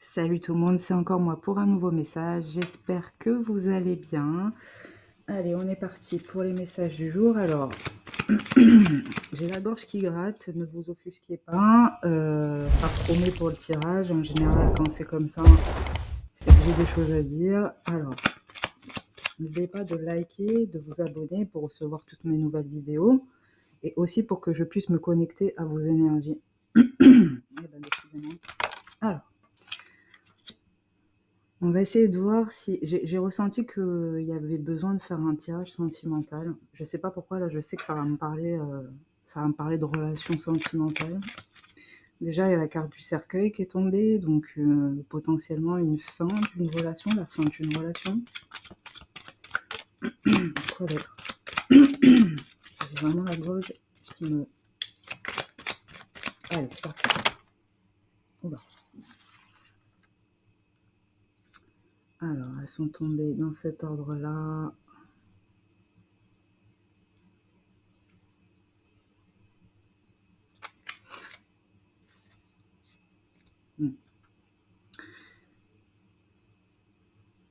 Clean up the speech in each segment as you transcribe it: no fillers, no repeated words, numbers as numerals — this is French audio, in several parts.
Salut tout le monde, c'est encore moi pour un nouveau message. J'espère que vous allez bien. Allez, on est parti pour les messages du jour. Alors, j'ai la gorge qui gratte, ne vous offusquez pas. Ça promet pour le tirage. En général, quand c'est comme ça, c'est que j'ai des choses à dire. Alors, n'oubliez pas de liker, de vous abonner pour recevoir toutes mes nouvelles vidéos et aussi pour que je puisse me connecter à vos énergies. Eh ben, décidément. Alors. On va essayer de voir si... J'ai ressenti qu'il y avait besoin de faire un tirage sentimental. Je sais pas pourquoi, là, je sais que ça va me parler de relations sentimentales. Déjà, il y a la carte du cercueil qui est tombée, donc potentiellement une fin d'une relation, la fin d'une relation. Quoi d'autre? J'ai vraiment la gorge qui me... Allez, c'est parti. Oula. Alors, elles sont tombées dans cet ordre-là. Il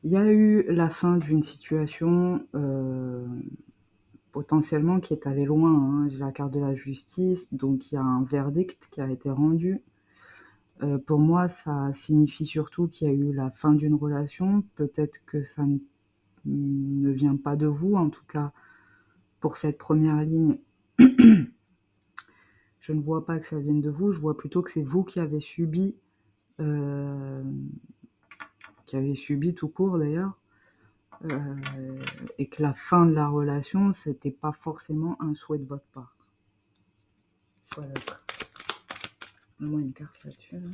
y a eu la fin d'une situation potentiellement qui est allée loin. Hein. J'ai la carte de la justice, donc il y a un verdict qui a été rendu. Pour moi, ça signifie surtout qu'il y a eu la fin d'une relation. Peut-être que ça ne vient pas de vous, en tout cas pour cette première ligne. Je ne vois pas que ça vienne de vous, je vois plutôt que c'est vous qui avez subi tout court d'ailleurs, et que la fin de la relation, c'était pas forcément un souhait de votre part. Voilà. Au moins une carte là-dessus. Là.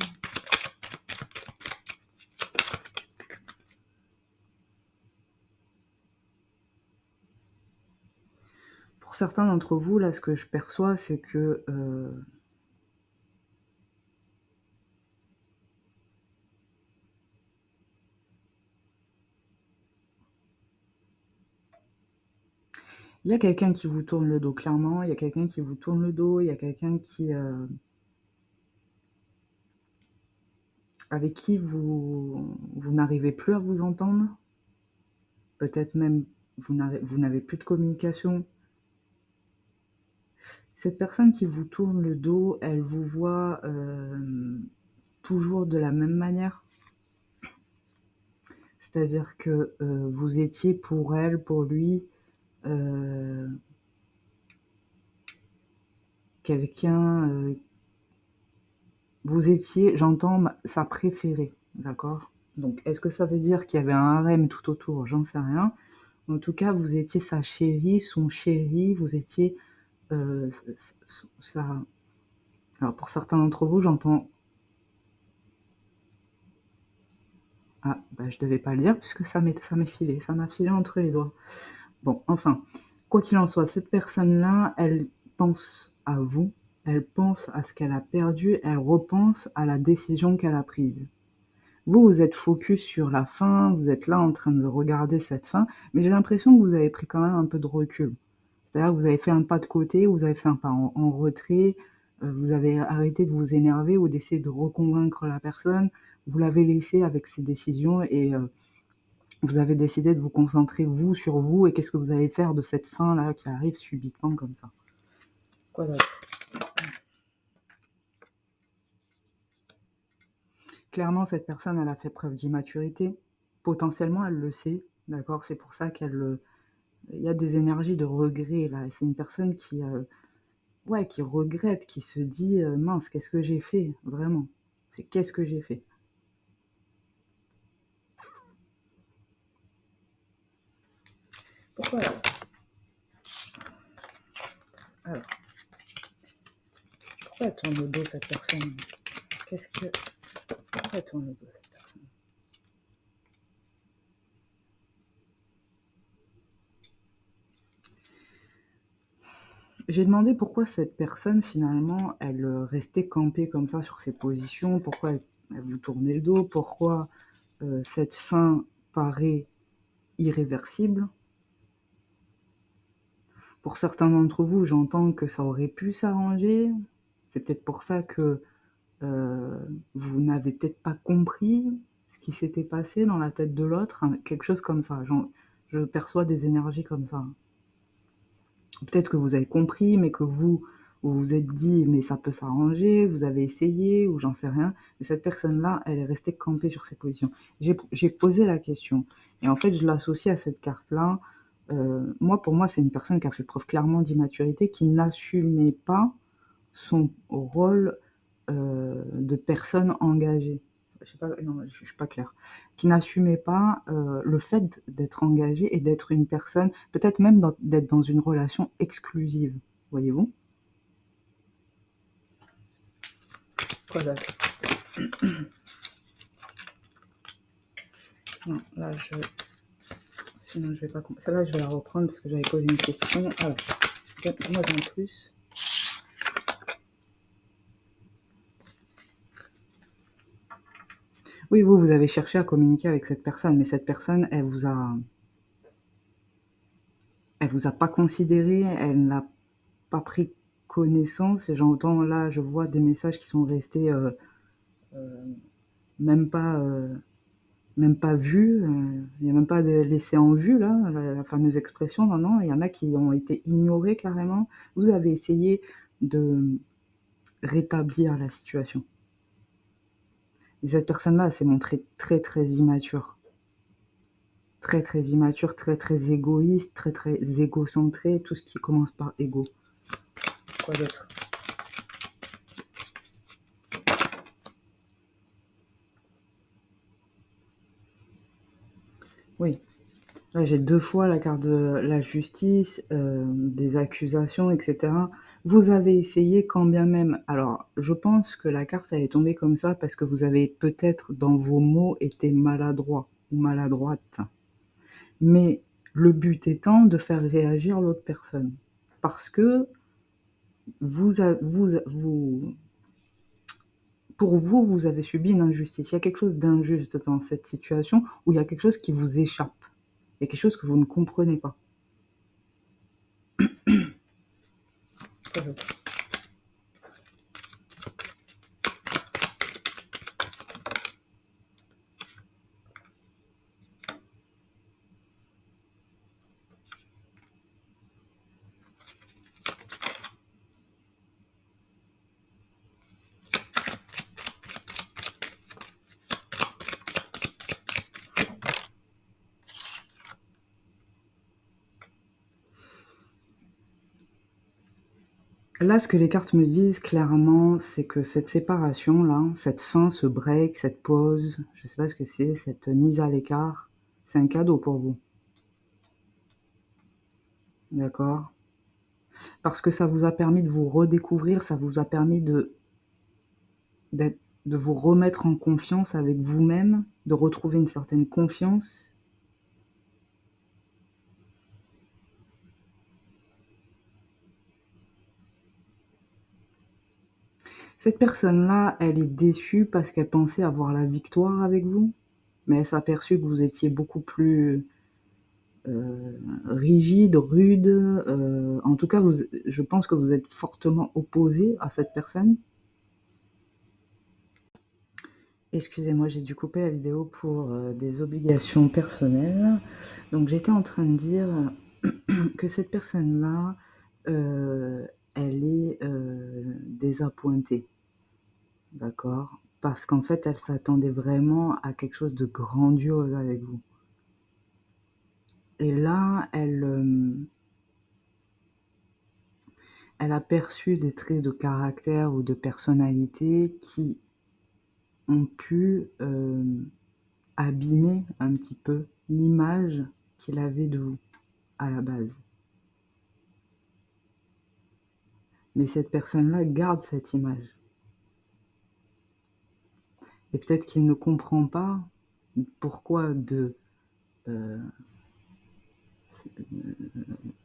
Pour certains d'entre vous, là, ce que je perçois, c'est que il y a quelqu'un qui vous tourne le dos, clairement. Il y a quelqu'un qui vous tourne le dos. Il y a quelqu'un qui avec qui vous n'arrivez plus à vous entendre. Peut-être même vous n'avez plus de communication. Cette personne qui vous tourne le dos, elle vous voit toujours de la même manière. C'est-à-dire que vous étiez pour elle, pour lui, quelqu'un... vous étiez, j'entends, sa préférée, d'accord? Donc, est-ce que ça veut dire qu'il y avait un harem tout autour? J'en sais rien. En tout cas, vous étiez sa chérie, son chéri, vous étiez ça. Alors, pour certains d'entre vous, j'entends... Ah, bah, je devais pas le dire, puisque ça m'a filé entre les doigts. Bon, enfin, quoi qu'il en soit, cette personne-là, elle pense à vous, elle pense à ce qu'elle a perdu, elle repense à la décision qu'elle a prise. Vous êtes focus sur la fin, vous êtes là en train de regarder cette fin, mais j'ai l'impression que vous avez pris quand même un peu de recul. C'est-à-dire que vous avez fait un pas de côté, vous avez fait un pas en retrait, vous avez arrêté de vous énerver ou d'essayer de reconvaincre la personne, vous l'avez laissé avec ses décisions et vous avez décidé de vous concentrer, vous, sur vous, et qu'est-ce que vous allez faire de cette fin-là qui arrive subitement comme ça. Quoi d'autre? Clairement, cette personne, elle a fait preuve d'immaturité. Potentiellement, elle le sait, d'accord? C'est pour ça qu'elle... il y a des énergies de regret, là. C'est une personne qui regrette, qui se dit « Mince, qu'est-ce que j'ai fait ?» Vraiment. C'est « Qu'est-ce que j'ai fait ?» Pourquoi Alors, pourquoi elle tourne le dos, cette personne? Pourquoi elle tourne le dos, cette personne? J'ai demandé pourquoi cette personne, finalement, elle restait campée comme ça sur ses positions, pourquoi elle vous tournait le dos, pourquoi cette fin paraît irréversible. Pour certains d'entre vous, j'entends que ça aurait pu s'arranger. C'est peut-être pour ça que vous n'avez peut-être pas compris ce qui s'était passé dans la tête de l'autre, hein, quelque chose comme ça. Je perçois des énergies comme ça. Peut-être que vous avez compris, mais que vous vous êtes dit, mais ça peut s'arranger, vous avez essayé, ou j'en sais rien. Mais cette personne-là, elle est restée campée sur ses positions. J'ai posé la question. Et en fait, je l'associe à cette carte-là. Pour moi, c'est une personne qui a fait preuve clairement d'immaturité, qui n'assumait pas son rôle de personne engagée. Je sais pas, non, je suis pas claire. Qui n'assumait pas le fait d'être engagée et d'être une personne, peut-être même d'être dans une relation exclusive. Voyez-vous? Quoi d'autre? Non, là, sinon, je vais pas. Celle-là, je vais la reprendre parce que j'avais posé une question. Alors, moi en plus. Oui, vous avez cherché à communiquer avec cette personne, mais cette personne, elle vous a pas considéré, elle n'a pas pris connaissance. Et j'entends là, je vois des messages qui sont restés même pas, même pas vus. Il n'y a même pas de laissé en vue là, la fameuse expression. Non, non, il y en a qui ont été ignorés carrément. Vous avez essayé de rétablir la situation. Et cette personne-là, elle s'est montrée très très immature. Très très immature, très très égoïste, très très égocentré, tout ce qui commence par égo. Quoi d'autre? Oui, là j'ai 2 fois la carte de la justice, des accusations, et cetera. Vous avez essayé quand bien même, alors je pense que la carte elle est tombée comme ça parce que vous avez peut-être dans vos mots été maladroit ou maladroite. Mais le but étant de faire réagir l'autre personne. Parce que vous pour vous, vous avez subi une injustice. Il y a quelque chose d'injuste dans cette situation où il y a quelque chose qui vous échappe. Il y a quelque chose que vous ne comprenez pas. Là, ce que les cartes me disent clairement, c'est que cette séparation-là, cette fin, ce break, cette pause, je ne sais pas ce que c'est, cette mise à l'écart, c'est un cadeau pour vous. D'accord? Parce que ça vous a permis de vous redécouvrir, ça vous a permis de vous remettre en confiance avec vous-même, de retrouver une certaine confiance. Cette personne-là, elle est déçue parce qu'elle pensait avoir la victoire avec vous, mais elle s'est aperçue que vous étiez beaucoup plus rigide, rude. En tout cas, je pense que vous êtes fortement opposé à cette personne. Excusez-moi, j'ai dû couper la vidéo pour des obligations personnelles. Donc j'étais en train de dire que cette personne-là, elle est désappointée. D'accord? Parce qu'en fait, elle s'attendait vraiment à quelque chose de grandiose avec vous. Et là, elle a perçu des traits de caractère ou de personnalité qui ont pu abîmer un petit peu l'image qu'il avait de vous à la base. Mais cette personne-là garde cette image. Et peut-être qu'il ne comprend pas pourquoi de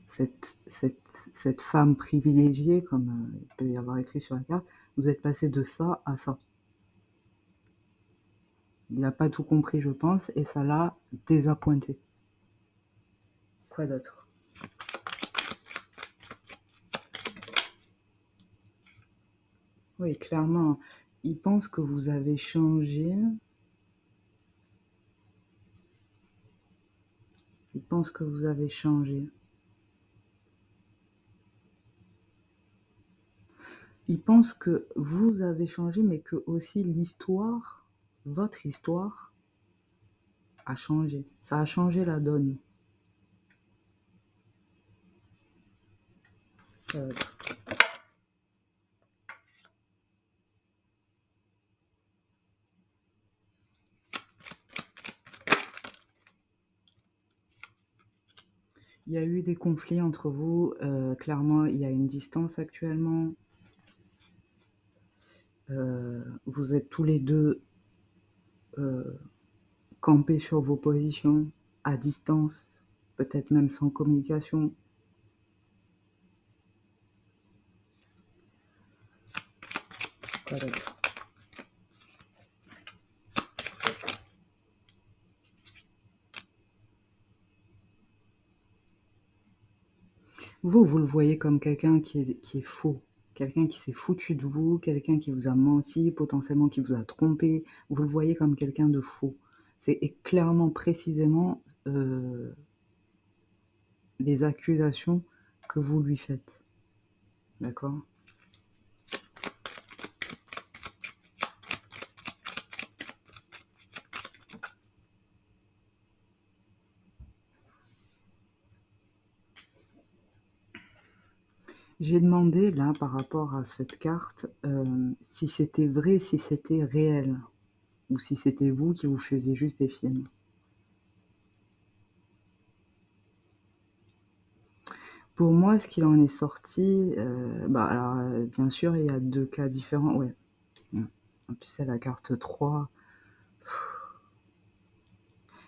cette femme privilégiée, comme il peut y avoir écrit sur la carte, vous êtes passé de ça à ça. Il n'a pas tout compris, je pense, et ça l'a désappointé. Quoi d'autre? Oui, clairement. il pense que vous avez changé. Il pense que vous avez changé. Il pense que vous avez changé, mais que aussi l'histoire, votre histoire, a changé. Ça a changé la donne. Euh, Il y a eu des conflits entre vous. Clairement, il y a une distance actuellement. Vous êtes tous les deux campés sur vos positions, à distance, peut-être même sans communication. Quoi d'autre? Vous le voyez comme quelqu'un qui est faux, quelqu'un qui s'est foutu de vous, quelqu'un qui vous a menti, potentiellement qui vous a trompé. Vous le voyez comme quelqu'un de faux. C'est clairement, précisément, les accusations que vous lui faites. D'accord? J'ai demandé là par rapport à cette carte si c'était vrai, si c'était réel, ou si c'était vous qui vous faisiez juste des films. Pour moi, ce qu'il en est sorti, alors bien sûr, il y a 2 cas différents, ouais. En plus, c'est la carte 3.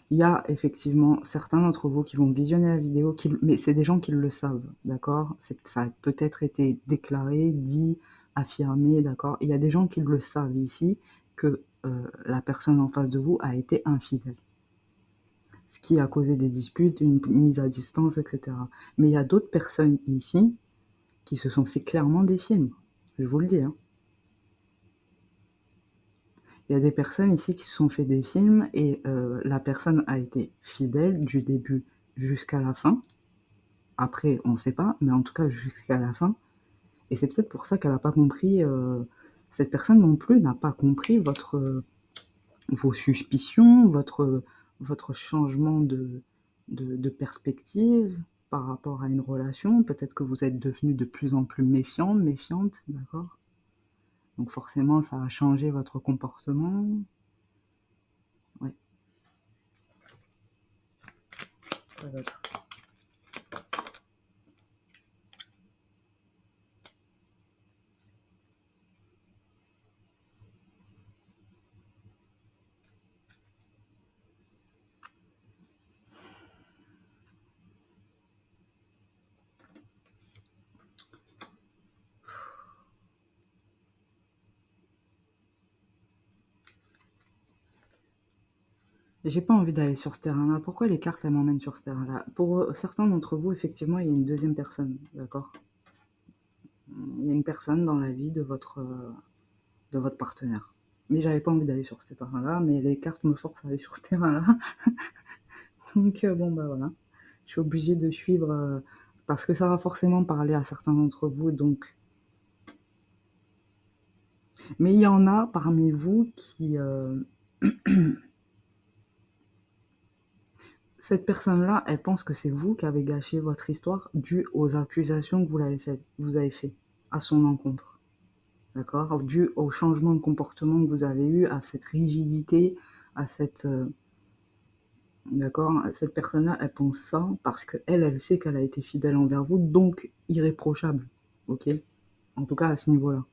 Il y a effectivement certains d'entre vous qui vont visionner la vidéo, mais c'est des gens qui le savent, d'accord? Ça a peut-être été déclaré, dit, affirmé, d'accord? Il y a des gens qui le savent ici, que la personne en face de vous a été infidèle. Ce qui a causé des disputes, une mise à distance, etc. Mais il y a d'autres personnes ici qui se sont fait clairement des films. Je vous le dis, hein. Il y a des personnes ici qui se sont fait des films et la personne a été fidèle du début jusqu'à la fin. Après, on ne sait pas, mais en tout cas jusqu'à la fin. Et c'est peut-être pour ça qu'elle n'a pas compris, cette personne non plus n'a pas compris vos suspicions, votre changement de perspective par rapport à une relation. Peut-être que vous êtes devenu de plus en plus méfiante, d'accord? Donc forcément, ça a changé votre comportement. Ouais. Quoi d'autre? J'ai pas envie d'aller sur ce terrain-là. Pourquoi les cartes, elles m'emmènent sur ce terrain-là? Pour certains d'entre vous, effectivement, il y a une deuxième personne, d'accord? Il y a une personne dans la vie de votre partenaire. Mais j'avais pas envie d'aller sur ce terrain-là, mais les cartes me forcent à aller sur ce terrain-là. Donc bon, bah voilà. Je suis obligée de suivre parce que ça va forcément parler à certains d'entre vous. Donc, mais il y en a parmi vous qui cette personne-là, elle pense que c'est vous qui avez gâché votre histoire dû aux accusations que vous avez fait à son encontre. D'accord? Dû au changement de comportement que vous avez eu, à cette rigidité, à cette d'accord? Cette personne-là, elle pense ça parce qu'elle, elle sait qu'elle a été fidèle envers vous, donc irréprochable. Ok? En tout cas, à ce niveau-là.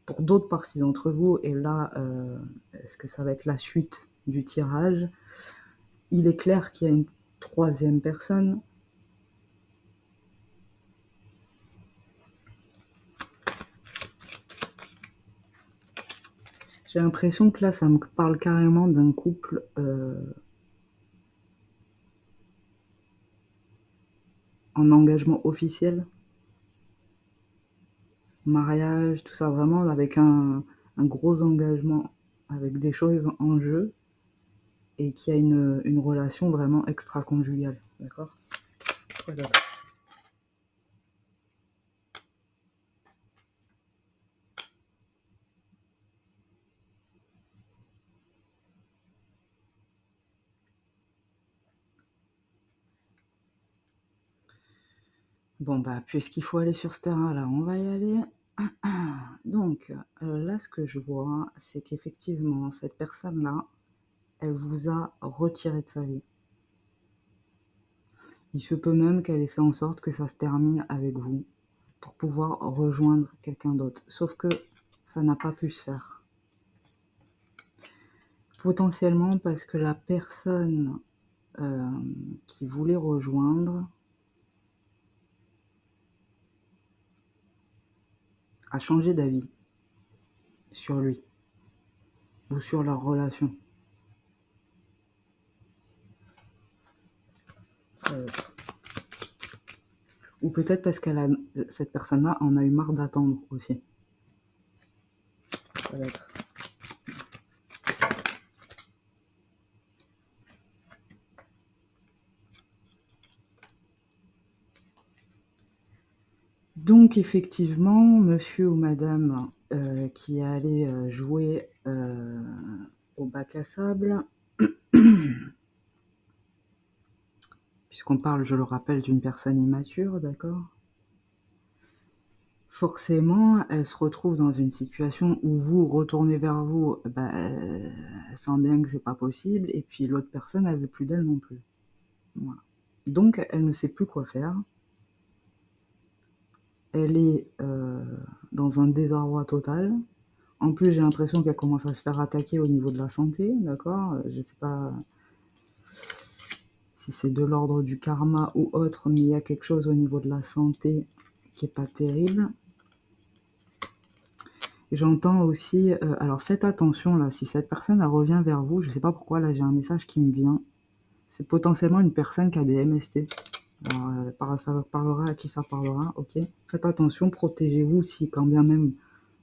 Pour d'autres parties d'entre vous, et là, est-ce que ça va être la suite du tirage? Il est clair qu'il y a une troisième personne. J'ai l'impression que là, ça me parle carrément d'un couple en engagement officiel, mariage, tout ça, vraiment avec un un gros engagement avec des choses en jeu et qui a une relation vraiment extra-conjugale, d'accord? Quoi d'autre? Bon, bah, puisqu'il faut aller sur ce terrain-là, on va y aller. Donc, là, ce que je vois, c'est qu'effectivement, cette personne-là, elle vous a retiré de sa vie. Il se peut même qu'elle ait fait en sorte que ça se termine avec vous pour pouvoir rejoindre quelqu'un d'autre. Sauf que ça n'a pas pu se faire. Potentiellement parce que la personne qui voulait rejoindre a changé d'avis sur lui ou sur leur relation. Ou peut-être parce cette personne-là en a eu marre d'attendre aussi. Ça va être. Donc effectivement, monsieur ou madame qui est allé jouer au bac à sable, puisqu'on parle, je le rappelle, d'une personne immature, d'accord? Forcément, elle se retrouve dans une situation où vous retournez vers vous, bah, elle sent bien que c'est pas possible, et puis l'autre personne, elle veut plus d'elle non plus. Voilà. Donc, elle ne sait plus quoi faire. Elle est dans un désarroi total. En plus, j'ai l'impression qu'elle commence à se faire attaquer au niveau de la santé, d'accord? Je sais pas si c'est de l'ordre du karma ou autre, mais il y a quelque chose au niveau de la santé qui est pas terrible. J'entends aussi, alors faites attention là, si cette personne elle revient vers vous, je sais pas pourquoi, là j'ai un message qui me vient. C'est potentiellement une personne qui a des MST. Alors, ça parlera à qui ça parlera, ok? Faites attention, protégez-vous si quand bien même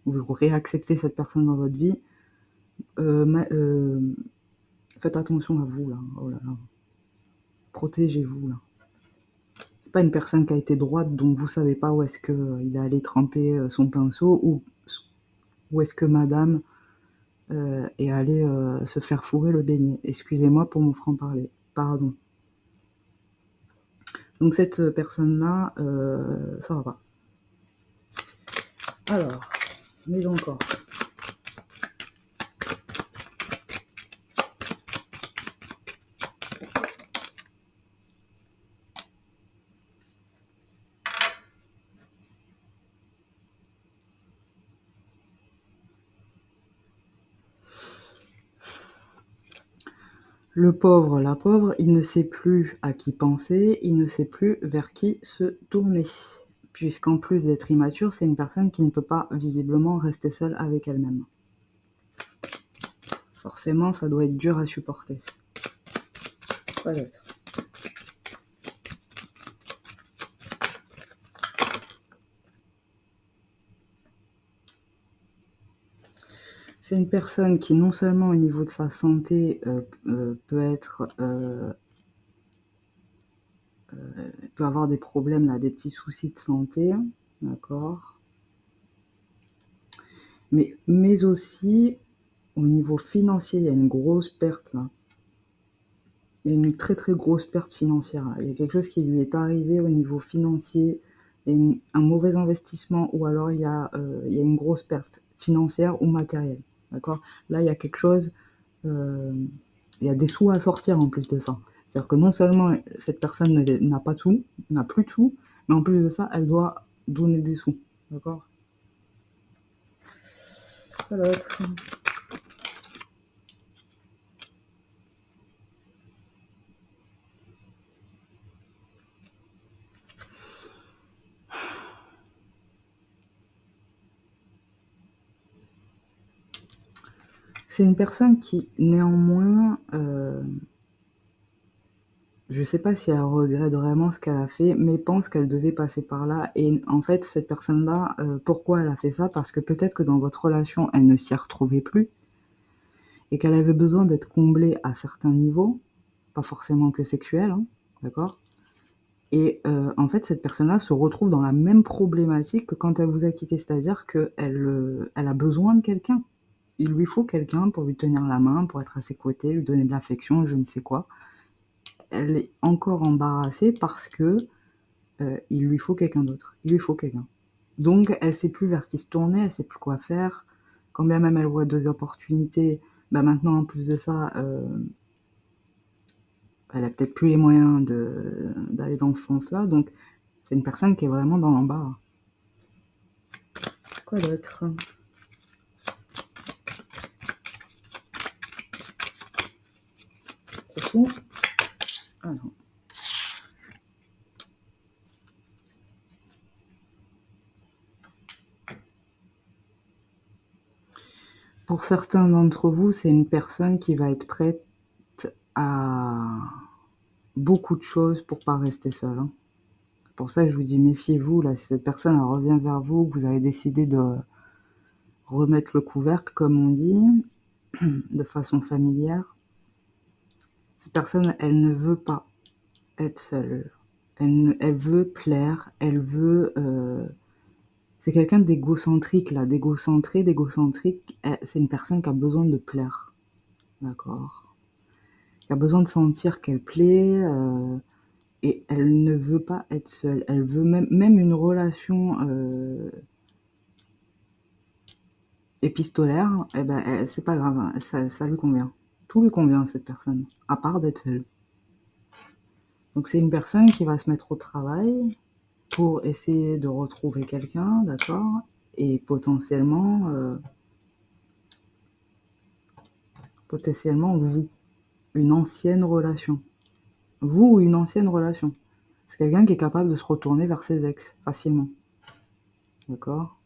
vous réacceptez cette personne dans votre vie. Faites attention à vous là, oh là là. Protégez-vous là. C'est pas une personne qui a été droite, donc vous savez pas où est-ce qu'il est allé tremper son pinceau, ou où est-ce que madame et aller se faire fourrer le beignet. Excusez-moi pour mon franc-parler. Pardon. Donc cette personne-là, ça va pas. Alors, mais encore. Le pauvre, la pauvre, il ne sait plus à qui penser, il ne sait plus vers qui se tourner. Puisqu'en plus d'être immature, c'est une personne qui ne peut pas visiblement rester seule avec elle-même. Forcément, ça doit être dur à supporter. Peut-être. C'est une personne qui non seulement au niveau de sa santé peut être peut avoir des problèmes là, des petits soucis de santé, d'accord. Mais aussi au niveau financier, il y a une grosse perte là. Il y a une très très grosse perte financière là. Il y a quelque chose qui lui est arrivé au niveau financier, un mauvais investissement, ou alors il y a une grosse perte financière ou matérielle, d'accord. Là, il y a quelque chose, il y a des sous à sortir en plus de ça. C'est-à-dire que non seulement cette personne n'a pas tout, n'a plus tout, mais en plus de ça, elle doit donner des sous, d'accord. Quoi d'autre? C'est une personne qui, néanmoins, Je sais pas si elle regrette vraiment ce qu'elle a fait, mais pense qu'elle devait passer par là et en fait, cette personne-là, pourquoi elle a fait ça? Parce que peut-être que dans votre relation, elle ne s'y retrouvait plus et qu'elle avait besoin d'être comblée à certains niveaux, pas forcément que sexuel, hein, d'accord? Et en fait, cette personne-là se retrouve dans la même problématique que quand elle vous a quitté, c'est-à-dire qu'elle, elle a besoin de quelqu'un. Il lui faut quelqu'un pour lui tenir la main, pour être à ses côtés, lui donner de l'affection, je ne sais quoi. Elle est encore embarrassée parce que, il lui faut quelqu'un d'autre. Il lui faut quelqu'un. Donc elle sait plus vers qui se tourner, elle sait plus quoi faire. Quand bien même elle voit 2 opportunités, bah, maintenant en plus de ça, elle a peut-être plus les moyens d'aller dans ce sens-là, donc c'est une personne qui est vraiment dans l'embarras. Quoi d'autre? C'est tout? Ah non. Pour certains d'entre vous, c'est une personne qui va être prête à beaucoup de choses pour pas rester seule, hein. Pour ça, je vous dis méfiez-vous, là, si cette personne elle revient vers vous, que vous avez décidé de remettre le couvercle, comme on dit, de façon familière, cette personne, elle ne veut pas être seule. Elle veut plaire, elle veut... c'est quelqu'un d'égocentrique, là, d'égocentrique. C'est une personne qui a besoin de plaire, d'accord? Qui a besoin de sentir qu'elle plaît, et elle ne veut pas être seule. Elle veut même une relation épistolaire, eh ben, c'est pas grave, hein, ça lui convient. Tout lui convient à cette personne, à part d'être seule. Donc c'est une personne qui va se mettre au travail pour essayer de retrouver quelqu'un, d'accord? Et potentiellement vous, une ancienne relation. Vous ou une ancienne relation. C'est quelqu'un qui est capable de se retourner vers ses ex facilement. D'accord?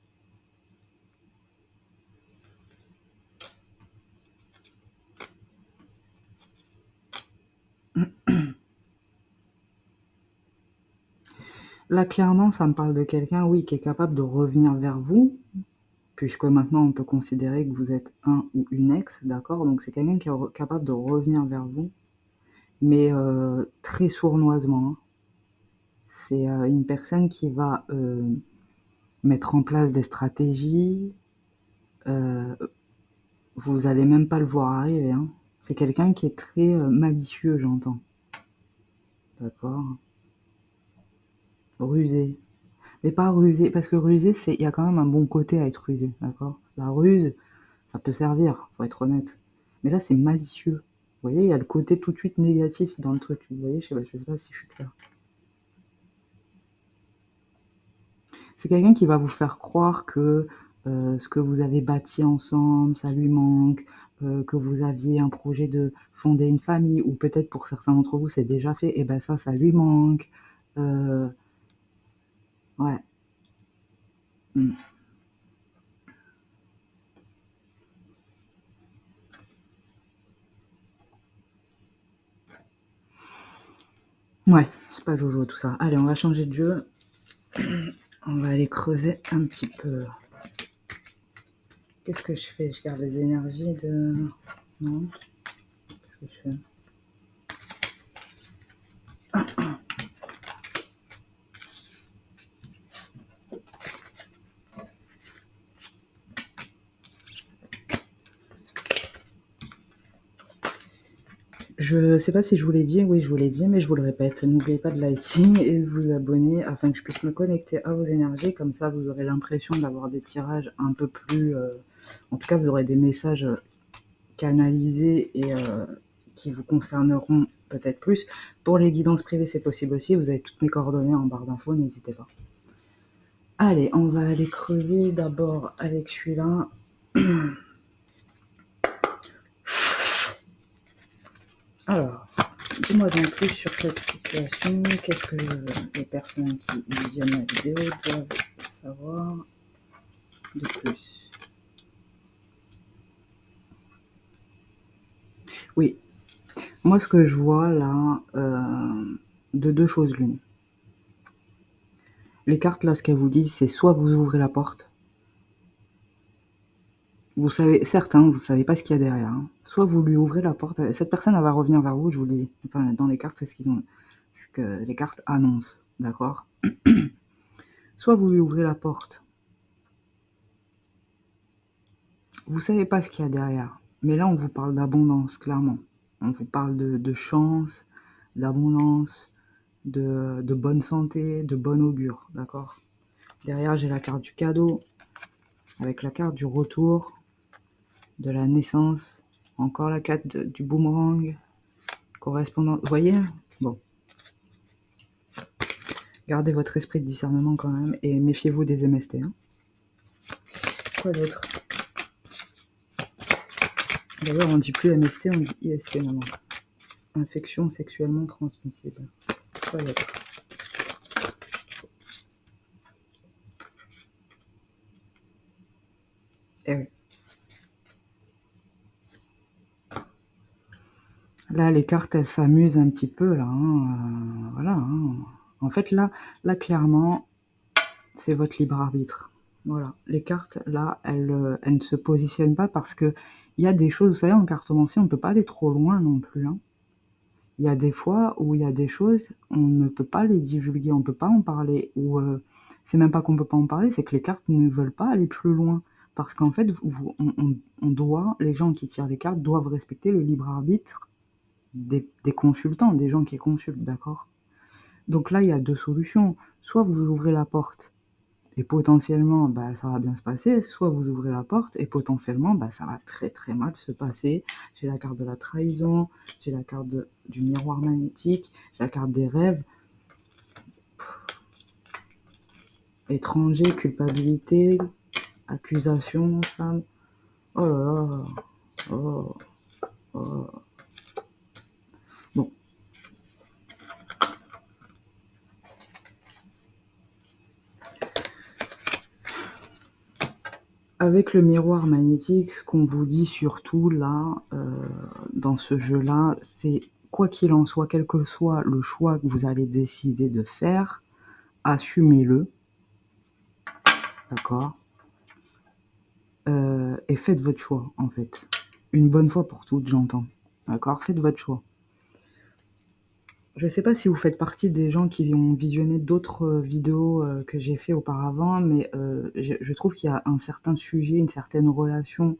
Là, clairement, ça me parle de quelqu'un, oui, qui est capable de revenir vers vous, puisque maintenant on peut considérer que vous êtes un ou une ex, d'accord? Donc c'est quelqu'un qui est capable de revenir vers vous, mais très sournoisement, hein. C'est une personne qui va mettre en place des stratégies, vous allez même pas le voir arriver, hein. C'est quelqu'un qui est très malicieux, j'entends. D'accord? Rusé. Mais pas rusé, parce que rusé, il y a quand même un bon côté à être rusé, d'accord? La ruse, ça peut servir, faut être honnête. Mais là, c'est malicieux. Vous voyez, il y a le côté tout de suite négatif dans le truc. Vous voyez, je sais pas si je suis claire. C'est quelqu'un qui va vous faire croire que ce que vous avez bâti ensemble, ça lui manque, que vous aviez un projet de fonder une famille, ou peut-être pour certains d'entre vous, c'est déjà fait, et ben ça lui manque. Ouais. Mm. Ouais, c'est pas Jojo tout ça. Allez, on va changer de jeu. On va aller creuser un petit peu. Qu'est-ce que je fais? Je garde les énergies de... Non? Qu'est-ce que je fais? Je sais pas si je vous l'ai dit, oui je vous l'ai dit, mais je vous le répète, n'oubliez pas de liker et de vous abonner afin que je puisse me connecter à vos énergies, comme ça vous aurez l'impression d'avoir des tirages un peu plus... en tout cas vous aurez des messages canalisés et qui vous concerneront peut-être plus. Pour les guidances privées c'est possible aussi, vous avez toutes mes coordonnées en barre d'infos, n'hésitez pas. Allez, on va aller creuser d'abord avec celui-là. Alors, dis-moi en plus sur cette situation, qu'est-ce que les personnes qui visionnent la vidéo doivent savoir de plus? Oui, Moi, ce que je vois là, de deux choses l'une. Les cartes, là, ce qu'elles vous disent, c'est soit vous ouvrez la porte, vous savez, certes, hein, vous savez pas ce qu'il y a derrière, hein. Soit vous lui ouvrez la porte, cette personne, elle va revenir vers vous, je vous le dis. Enfin, dans les cartes, c'est ce que les cartes annoncent, d'accord? Soit vous lui ouvrez la porte, vous savez pas ce qu'il y a derrière, mais là, on vous parle d'abondance, clairement. On vous parle de chance, d'abondance, de bonne santé, de bon augure, d'accord? Derrière, j'ai la carte du cadeau, avec la carte du retour, de la naissance, encore la carte du boomerang, correspondant. Vous voyez? Bon. Gardez votre esprit de discernement quand même et méfiez-vous des MST. Hein. Quoi d'autre? D'ailleurs, on dit plus MST, on dit IST maintenant. Infection sexuellement transmissible. Quoi d'autre? Eh oui. Là, les cartes, elles s'amusent un petit peu, là. Hein, voilà. Hein. En fait, là, clairement, c'est votre libre arbitre. Voilà. Les cartes, là, elles ne se positionnent pas parce que il y a des choses, vous savez, en cartomancie, on ne peut pas aller trop loin non plus. Hein. Il y a des fois où il y a des choses, on ne peut pas les divulguer, on ne peut pas en parler. Ou c'est même pas qu'on ne peut pas en parler, c'est que les cartes ne veulent pas aller plus loin. Parce qu'en fait, on doit, les gens qui tirent les cartes doivent respecter le libre arbitre des consultants, des gens qui consultent, d'accord? Donc là, il y a deux solutions. Soit vous ouvrez la porte et potentiellement, bah, ça va bien se passer, soit vous ouvrez la porte et potentiellement, bah, ça va très très mal se passer. J'ai la carte de la trahison, j'ai la carte du miroir magnétique, j'ai la carte des rêves. Étranger, culpabilité, accusation, femme. Oh là là, oh, oh. Bon. Avec le miroir magnétique, ce qu'on vous dit surtout là, dans ce jeu-là, c'est quoi qu'il en soit, quel que soit le choix que vous allez décider de faire, assumez-le, d'accord? Et faites votre choix, en fait. Une bonne fois pour toutes, j'entends. D'accord? Faites votre choix. Je ne sais pas si vous faites partie des gens qui ont visionné d'autres vidéos que j'ai fait auparavant, mais je trouve qu'il y a un certain sujet, une certaine relation.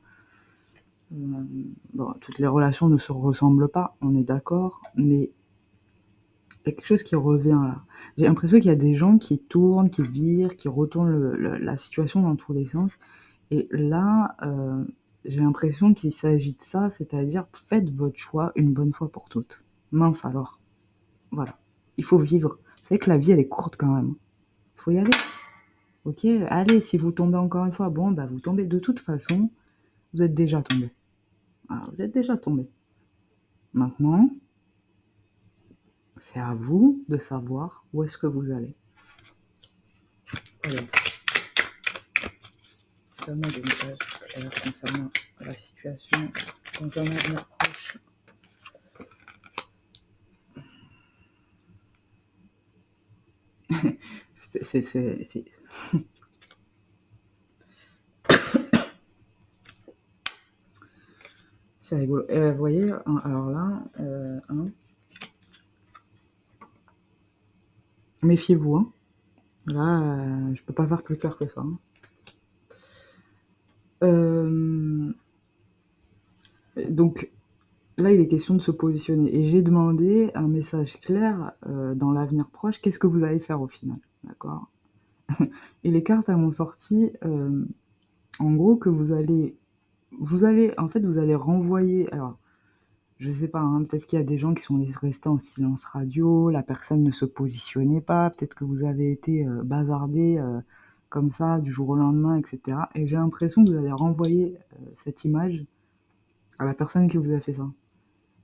Bon, toutes les relations ne se ressemblent pas, on est d'accord, mais il y a quelque chose qui revient là. J'ai l'impression qu'il y a des gens qui tournent, qui virent, qui retournent la situation dans tous les sens. Et là, j'ai l'impression qu'il s'agit de ça, c'est-à-dire faites votre choix une bonne fois pour toutes. Mince alors. Voilà. Il faut vivre. Vous savez que la vie, elle est courte quand même. Il faut y aller. Ok, allez, si vous tombez encore une fois, bon, bah vous tombez. De toute façon, vous êtes déjà tombé. Ah, vous êtes déjà tombé. Maintenant, c'est à vous de savoir où est-ce que vous allez. Allez. Donne-moi des messages clairs concernant la situation dans un avenir proche. C'est c'est rigolo. Vous voyez, alors là, méfiez-vous. Hein. Là, je peux pas faire plus clair que ça. Hein. Donc, là, il est question de se positionner. Et j'ai demandé un message clair dans l'avenir proche. Qu'est-ce que vous allez faire au final? D'accord? Et les cartes, elles m'ont sorti, en gros, que vous allez, en fait, vous allez renvoyer. Alors, je sais pas, hein, peut-être qu'il y a des gens qui sont restés en silence radio, la personne ne se positionnait pas, peut-être que vous avez été bazardé comme ça du jour au lendemain, etc. Et j'ai l'impression que vous allez renvoyer cette image à la personne qui vous a fait ça.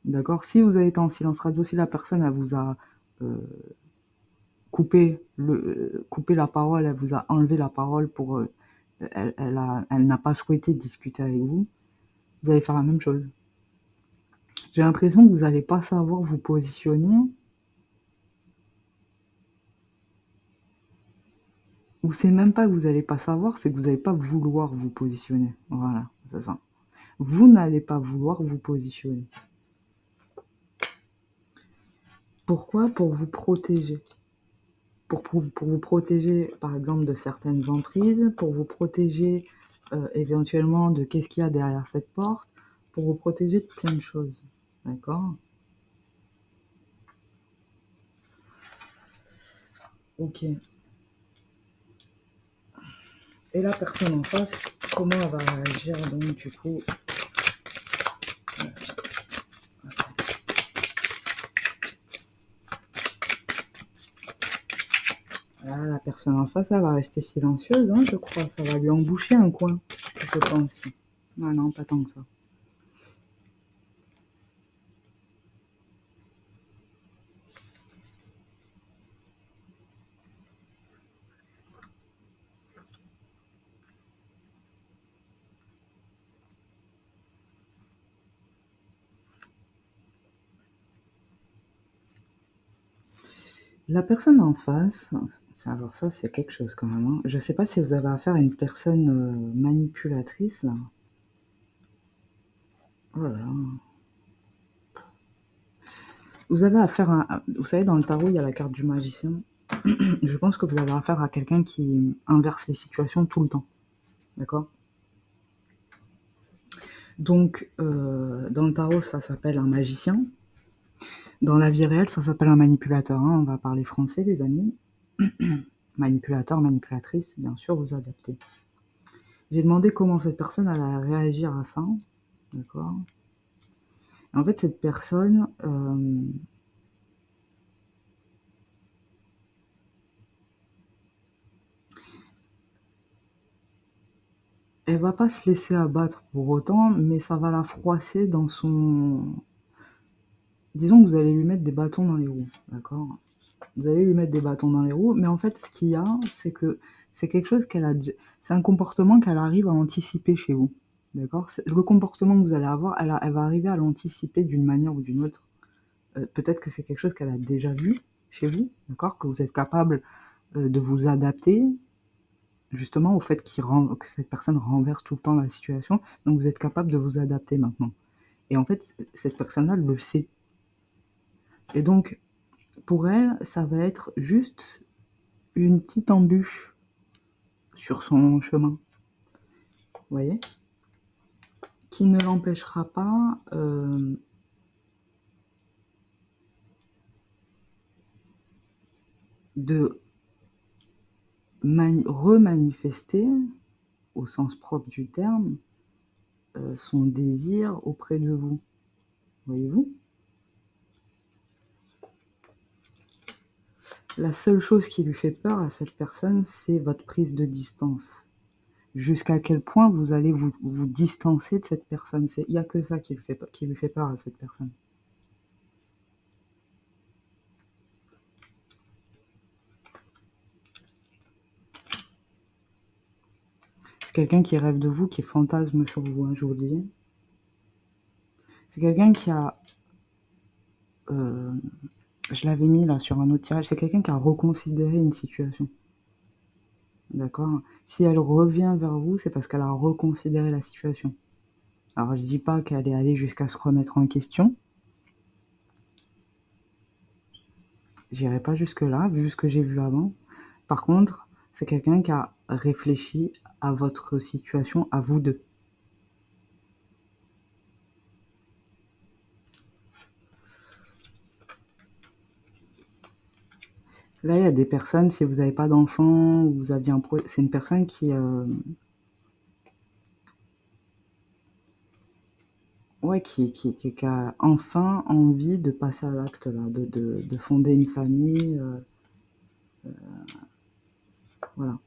D'accord? Si vous avez été en silence radio, si la personne elle vous a coupé la parole, elle vous a enlevé la parole pour elle n'a pas souhaité discuter avec vous, vous allez faire la même chose. J'ai l'impression que vous n'allez pas savoir vous positionner. Ou c'est même pas que vous n'allez pas savoir, c'est que vous n'allez pas vouloir vous positionner. Voilà, c'est ça. Vous n'allez pas vouloir vous positionner. Pourquoi? Pour vous protéger. Pour vous protéger, par exemple, de certaines emprises, pour vous protéger éventuellement de qu'est-ce qu'il y a derrière cette porte, pour vous protéger de plein de choses. D'accord? Ok. Et la personne en face, comment elle va réagir donc du coup? Là, la personne en face, elle va rester silencieuse, hein, je crois. Ça va lui emboucher un coin, je pense. Ah non, pas tant que ça. La personne en face, alors ça c'est quelque chose quand même. Hein. Je sais pas si vous avez affaire à une personne manipulatrice là. Oh là là. Vous avez affaire à... Vous savez, dans le tarot, il y a la carte du magicien. Je pense que vous avez affaire à quelqu'un qui inverse les situations tout le temps. D'accord? Donc, dans le tarot, ça s'appelle un magicien. Dans la vie réelle, ça s'appelle un manipulateur. Hein. On va parler français, les amis. Manipulateur, manipulatrice, bien sûr, vous adaptez. J'ai demandé comment cette personne allait réagir à ça. D'accord? En fait, cette personne... elle va pas se laisser abattre pour autant, mais ça va la froisser dans son... Disons que vous allez lui mettre des bâtons dans les roues, d'accord? Vous allez lui mettre des bâtons dans les roues, mais en fait, ce qu'il y a, c'est que c'est quelque chose qu'elle a... C'est un comportement qu'elle arrive à anticiper chez vous, d'accord? Le comportement que vous allez avoir, elle va arriver à l'anticiper d'une manière ou d'une autre. Peut-être que c'est quelque chose qu'elle a déjà vu chez vous, d'accord? Que vous êtes capable de vous adapter, justement au fait que cette personne renverse tout le temps la situation, donc vous êtes capable de vous adapter maintenant. Et en fait, cette personne-là le sait. Et donc, pour elle, ça va être juste une petite embûche sur son chemin. Vous voyez? Qui ne l'empêchera pas de remanifester, au sens propre du terme, son désir auprès de vous. Voyez-vous? La seule chose qui lui fait peur à cette personne, c'est votre prise de distance. Jusqu'à quel point vous allez vous distancer de cette personne. Il n'y a que ça qui lui fait peur à cette personne. C'est quelqu'un qui rêve de vous, qui fantasme sur vous, hein, je vous le dis. C'est quelqu'un qui a... je l'avais mis là sur un autre tirage. C'est quelqu'un qui a reconsidéré une situation. D'accord? Si elle revient vers vous, c'est parce qu'elle a reconsidéré la situation. Alors, je dis pas qu'elle est allée jusqu'à se remettre en question. J'irai pas jusque-là, vu ce que j'ai vu avant. Par contre, c'est quelqu'un qui a réfléchi à votre situation, à vous deux. Là, il y a des personnes, si vous n'avez pas d'enfant, ou vous aviez un projet, c'est une personne qui... ouais, qui a enfin envie de passer à l'acte, là, de fonder une famille. Voilà.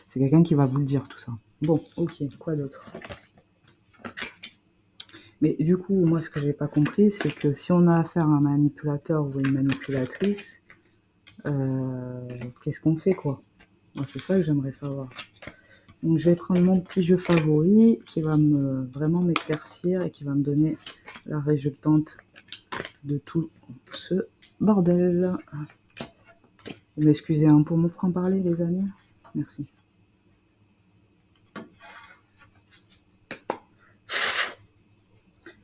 C'est quelqu'un qui va vous le dire, tout ça. Bon, ok, quoi d'autre? Mais du coup, moi, ce que j'ai pas compris, c'est que si on a affaire à un manipulateur ou une manipulatrice, qu'est-ce qu'on fait, quoi? Moi, c'est ça que j'aimerais savoir. Donc je vais prendre mon petit jeu favori qui va vraiment m'éclaircir et qui va me donner la résultante de tout ce bordel. Vous m'excusez pour mon franc-parler, les amis. Merci.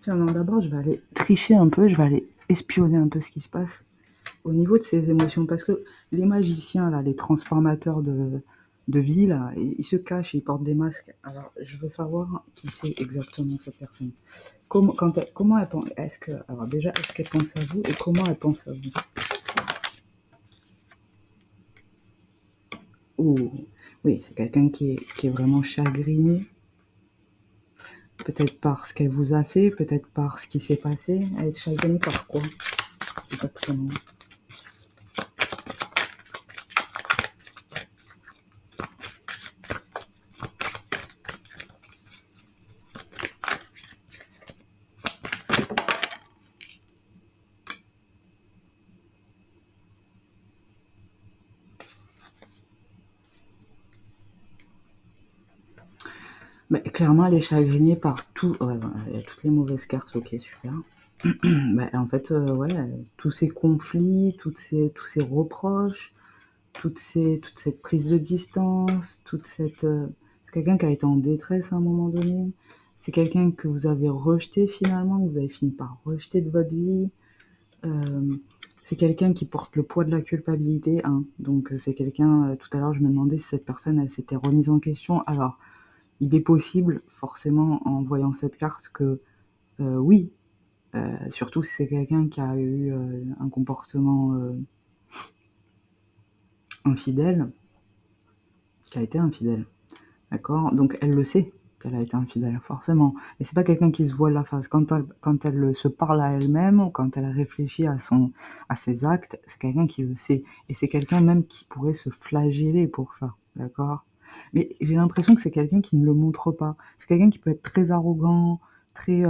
Tiens, non, d'abord, je vais aller tricher un peu, je vais aller espionner un peu ce qui se passe au niveau de ses émotions. Parce que les magiciens, là, les transformateurs de vie, là, ils se cachent, ils portent des masques. Alors, je veux savoir qui c'est exactement cette personne. Comment elle pense, alors déjà, est-ce qu'elle pense à vous et comment elle pense à vous? Ou, oui, c'est quelqu'un qui est vraiment chagriné. Peut-être par ce qu'elle vous a fait, peut-être par ce qui s'est passé. Elle est chagrinée par quoi? Exactement. Mais clairement, elle est chagrinée par tout. Ouais, il y a toutes les mauvaises cartes, ok, super. Bah, en fait, ouais, tous ces conflits, tous ces reproches, toute cette prise de distance, c'est quelqu'un qui a été en détresse à un moment donné. C'est quelqu'un que vous avez rejeté finalement, que vous avez fini par rejeter de votre vie. C'est quelqu'un qui porte le poids de la culpabilité, hein. Donc c'est quelqu'un, tout à l'heure je me demandais si cette personne elle s'était remise en question. Alors il est possible forcément en voyant cette carte que oui, surtout si c'est quelqu'un qui a eu un comportement infidèle, qui a été infidèle, d'accord? Donc elle le sait qu'elle a été infidèle, forcément. Et c'est pas quelqu'un qui se voile la face. Quand elle se parle à elle-même ou quand elle réfléchit à ses actes, c'est quelqu'un qui le sait. Et c'est quelqu'un même qui pourrait se flageller pour ça, d'accord? Mais j'ai l'impression que c'est quelqu'un qui ne le montre pas. C'est quelqu'un qui peut être très arrogant, très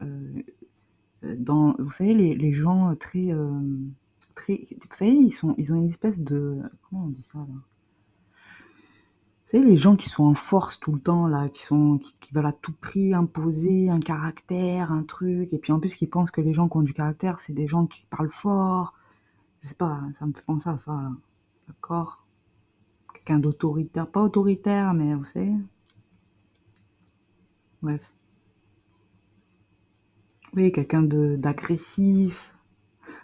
vous savez les gens très vous savez ils ont une espèce de comment on dit ça là? Vous savez les gens qui sont en force tout le temps là, qui veulent à tout prix imposer un caractère, un truc, et puis en plus qui pensent que les gens qui ont du caractère c'est des gens qui parlent fort. Je sais pas, ça me fait penser à ça là. D'accord? Quelqu'un d'autoritaire, pas autoritaire, mais vous savez? Bref. Oui, quelqu'un d'agressif.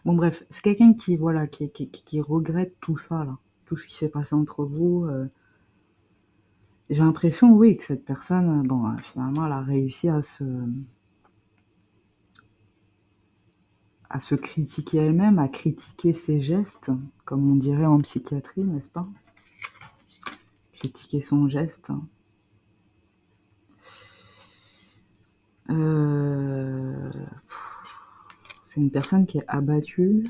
Bon bref, c'est quelqu'un qui voilà, qui regrette tout ça là, tout ce qui s'est passé entre vous. J'ai l'impression, oui, que cette personne, bon, finalement, elle a réussi à se critiquer elle-même, à critiquer ses gestes, comme on dirait en psychiatrie, n'est-ce pas? Critiquer son geste. Euh, C'est une personne qui est abattue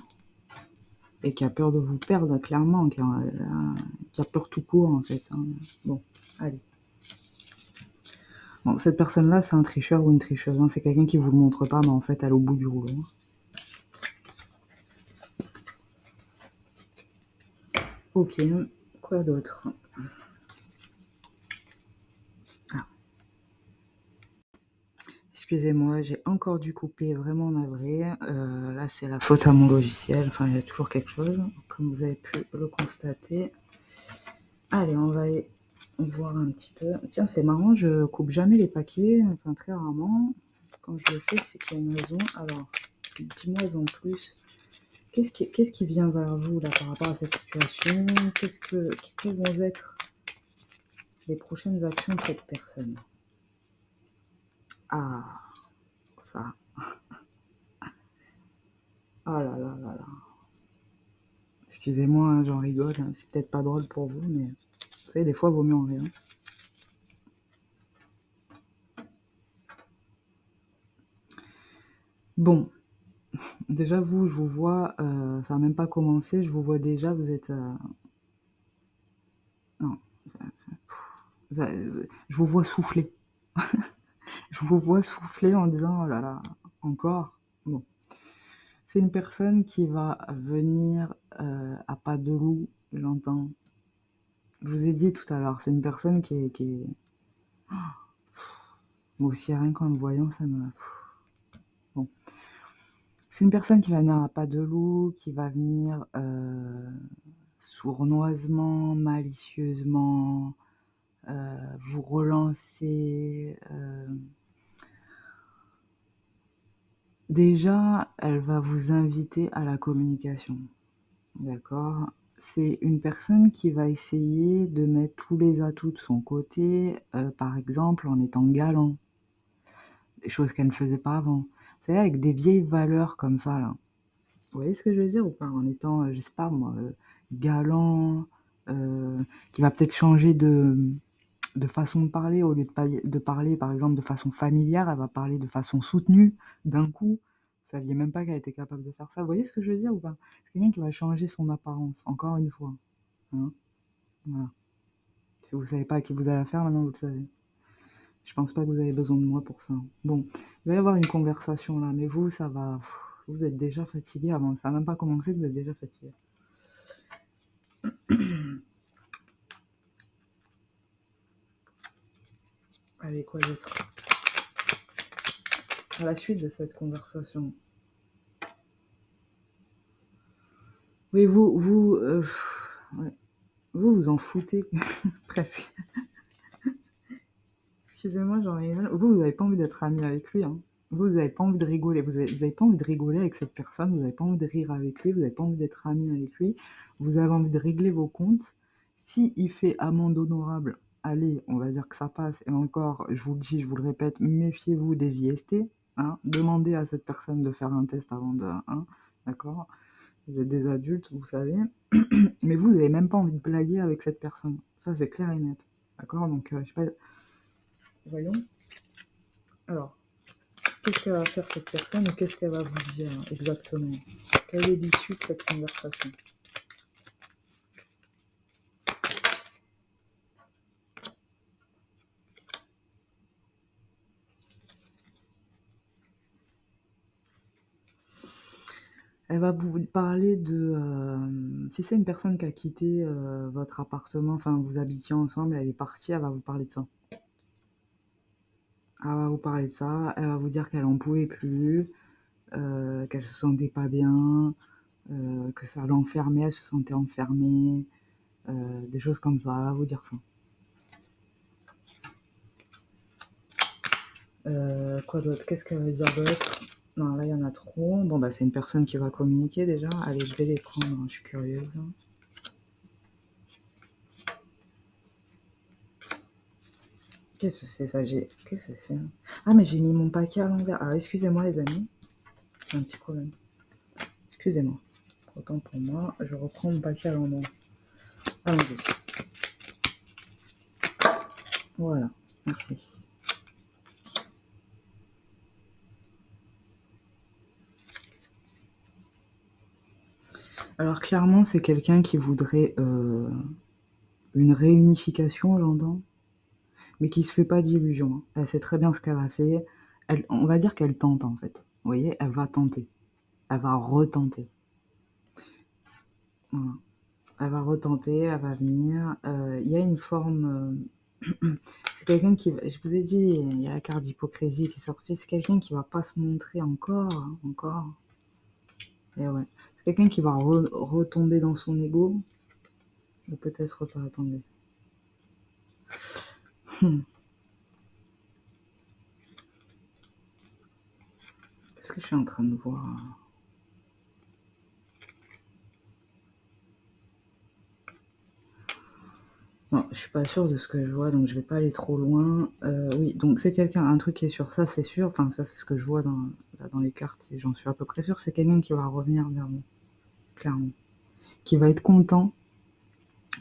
et qui a peur de vous perdre, clairement, qui a peur tout court, en fait, hein. Bon, allez. Bon, cette personne-là, c'est un tricheur ou une tricheuse, hein. C'est quelqu'un qui vous le montre pas, mais en fait, elle est au bout du rouleau. Ok, quoi d'autre? Ah, excusez-moi, j'ai encore dû couper, vraiment navré. Là, c'est la faute à mon logiciel. Enfin, il y a toujours quelque chose, comme vous avez pu le constater. Allez, on va aller voir un petit peu. Tiens, c'est marrant, je coupe jamais les paquets, enfin très rarement. Quand je le fais, c'est qu'il y a une raison. Alors, dis-moi en plus. Qu'est-ce qui vient vers vous là par rapport à cette situation? Quelles vont être les prochaines actions de cette personne? Ah, ça. Oh là là là là. Excusez-moi, hein, j'en rigole, hein. C'est peut-être pas drôle pour vous, mais vous savez, des fois, il vaut mieux en rire. Bon, déjà, vous, je vous vois, ça n'a même pas commencé, je vous vois déjà, vous êtes... non, je vous vois souffler. Je vous vois souffler en disant, oh là là, encore. Bon. C'est une personne qui va venir à pas de loup, j'entends. Je vous ai dit tout à l'heure, c'est une personne qui est... Moi aussi, rien qu'en le voyant, ça me... Bon. C'est une personne qui va venir à pas de loup, qui va venir sournoisement, malicieusement, vous relancer. Déjà, elle va vous inviter à la communication, d'accord? C'est une personne qui va essayer de mettre tous les atouts de son côté, par exemple en étant galant, des choses qu'elle ne faisait pas avant. Vous savez, avec des vieilles valeurs comme ça, là. Vous voyez ce que je veux dire ou pas? En étant, je sais pas moi, galant, qui va peut-être changer de façon de parler. Au lieu de parler, par exemple, de façon familière, elle va parler de façon soutenue, d'un coup. Vous saviez même pas qu'elle était capable de faire ça. Vous voyez ce que je veux dire ou pas? C'est quelqu'un qui va changer son apparence, encore une fois. Hein, voilà. Si vous savez pas à qui vous avez affaire, maintenant vous le savez. Je pense pas que vous avez besoin de moi pour ça. Bon, il va y avoir une conversation là, mais vous, ça va. Vous êtes déjà fatigué avant, ça n'a même pas commencé, vous êtes déjà fatigué. Allez, quoi d'autre? À la suite de cette conversation. Oui, ouais. Vous en foutez, presque. Excusez-moi, j'en ai... Vous n'avez pas envie d'être ami avec lui, hein. Vous n'avez pas envie de rigoler. Vous avez pas envie de rigoler avec cette personne. Vous n'avez pas envie de rire avec lui. Vous n'avez pas envie d'être ami avec lui. Vous avez envie de régler vos comptes. Si il fait amende honorable, allez, on va dire que ça passe. Et encore, je vous le dis, je vous le répète, méfiez-vous des IST. Hein. Demandez à cette personne de faire un test avant de... Hein, d'accord? Vous êtes des adultes, vous savez. Mais vous n'avez même pas envie de blaguer avec cette personne. Ça, c'est clair et net. D'accord? Donc, je sais pas... Voyons. Alors, qu'est-ce qu'elle va faire cette personne et qu'est-ce qu'elle va vous dire exactement? Quelle est l'issue de cette conversation? Elle va vous parler de... si c'est une personne qui a quitté votre appartement, enfin vous habitiez ensemble, elle est partie, elle va vous parler de ça. Elle va vous parler de ça, elle va vous dire qu'elle en pouvait plus, qu'elle se sentait pas bien, que ça l'enfermait, elle se sentait enfermée, des choses comme ça, elle va vous dire ça. Quoi d'autre? Qu'est-ce qu'elle va dire d'autre? Non, là, il y en a trop. Bon, bah, c'est une personne qui va communiquer déjà. Allez, je vais les prendre, hein, je suis curieuse. Qu'est-ce que c'est ça? Qu'est-ce que c'est? Ah, mais j'ai mis mon paquet à l'envers. Alors, excusez-moi, les amis. J'ai un petit problème. Excusez-moi. Autant pour moi, je reprends mon paquet à l'envers. Allons-y. Voilà, merci. Alors, clairement, c'est quelqu'un qui voudrait une réunification, j'entends, mais qui se fait pas d'illusions. Hein. Elle sait très bien ce qu'elle a fait. On va dire qu'elle tente, en fait. Vous voyez, elle va tenter. Elle va retenter. Voilà. Elle va retenter, elle va venir. Il y a une forme... c'est quelqu'un qui... Je vous ai dit, il y a la carte d'hypocrisie qui est sortie. C'est quelqu'un qui va pas se montrer encore, hein, encore. Et ouais. C'est quelqu'un qui va retomber dans son ego. Ou peut-être pas, attendez. Qu'est-ce que je suis en train de voir? Non, je suis pas sûre de ce que je vois, donc je vais pas aller trop loin. Oui, donc c'est quelqu'un, un truc qui est sûr, ça c'est sûr, enfin ça c'est ce que je vois dans les cartes, et j'en suis à peu près sûre, c'est quelqu'un qui va revenir vers vous, clairement. Qui va être content,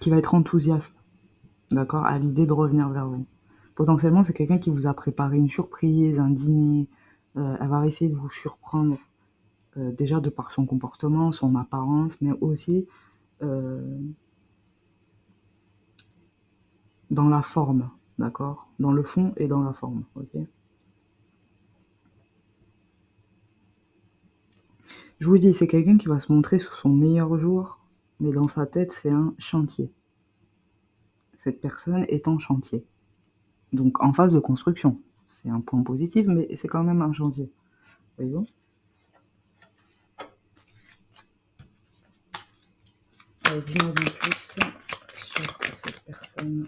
qui va être enthousiaste, d'accord, à l'idée de revenir vers vous. Potentiellement, c'est quelqu'un qui vous a préparé une surprise, un dîner, elle va essayer de vous surprendre, déjà de par son comportement, son apparence, mais aussi dans la forme, d'accord? Dans le fond et dans la forme, ok? Je vous dis, c'est quelqu'un qui va se montrer sous son meilleur jour, mais dans sa tête, c'est un chantier. cette personne est en chantier. Donc en phase de construction. C'est un point positif, mais c'est quand même un chantier. Voyez-vous? Allez, dis-moi en plus sur cette personne.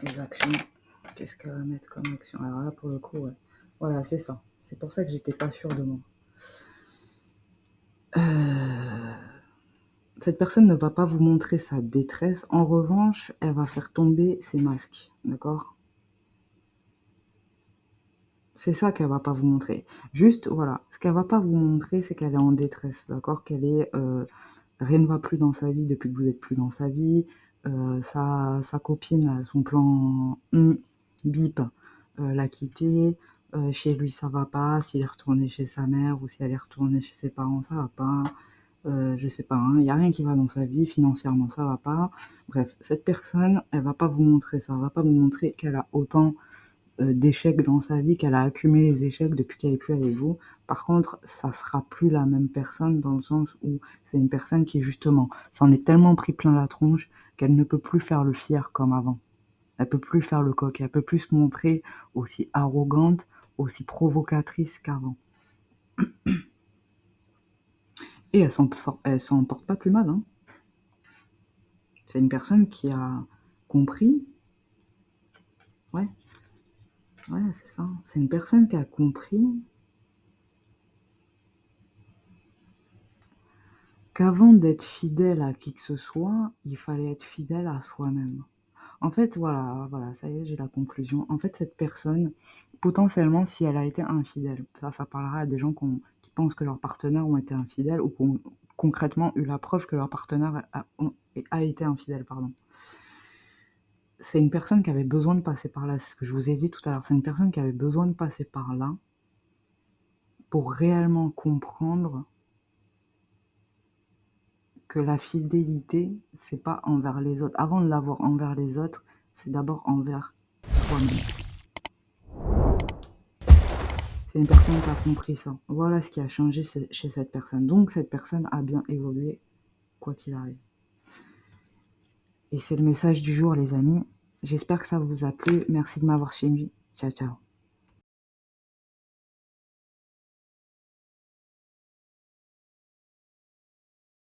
Les actions. Qu'est-ce qu'elle va mettre comme action? Alors là, pour le coup, ouais. Voilà, c'est ça. C'est pour ça que j'étais pas sûre de moi. Cette personne ne va pas vous montrer sa détresse. En revanche, elle va faire tomber ses masques. D'accord? C'est ça qu'elle va pas vous montrer. Juste, voilà. Ce qu'elle va pas vous montrer, c'est qu'elle est en détresse. D'accord? Qu'elle est... rien ne va plus dans sa vie depuis que vous êtes plus dans sa vie. Sa copine, son plan bip, l'a quitté. Chez lui, ça va pas. S'il est retourné chez sa mère ou si elle est retournée chez ses parents, ça va pas. Je sais pas, il y a rien qui va dans sa vie, financièrement, ça va pas. Bref, cette personne, elle va pas vous montrer ça. Elle va pas vous montrer qu'elle a autant d'échecs dans sa vie, qu'elle a accumulé les échecs depuis qu'elle est plus avec vous. Par contre, ça sera plus la même personne dans le sens où c'est une personne qui, justement, s'en est tellement pris plein la tronche qu'elle ne peut plus faire le fier comme avant. Elle peut plus faire le coq, elle peut plus se montrer aussi arrogante, aussi provocatrice qu'avant. Et elle s'en porte pas plus mal, hein. C'est une personne qui a compris. Ouais, c'est ça. C'est une personne qui a compris qu'avant d'être fidèle à qui que ce soit, il fallait être fidèle à soi-même. En fait, voilà, ça y est, j'ai la conclusion. En fait, cette personne, potentiellement, si elle a été infidèle, ça parlera à des gens qui pensent que leurs partenaires ont été infidèles ou qui ont concrètement eu la preuve que leur partenaire a été infidèle, pardon. C'est une personne qui avait besoin de passer par là, c'est ce que je vous ai dit tout à l'heure. C'est une personne qui avait besoin de passer par là pour réellement comprendre que la fidélité, c'est pas envers les autres. Avant de l'avoir envers les autres, c'est d'abord envers soi-même. C'est une personne qui a compris ça. Voilà ce qui a changé chez cette personne. Donc cette personne a bien évolué, quoi qu'il arrive. Et c'est le message du jour, les amis. J'espère que ça vous a plu. Merci de m'avoir suivi. Ciao, ciao.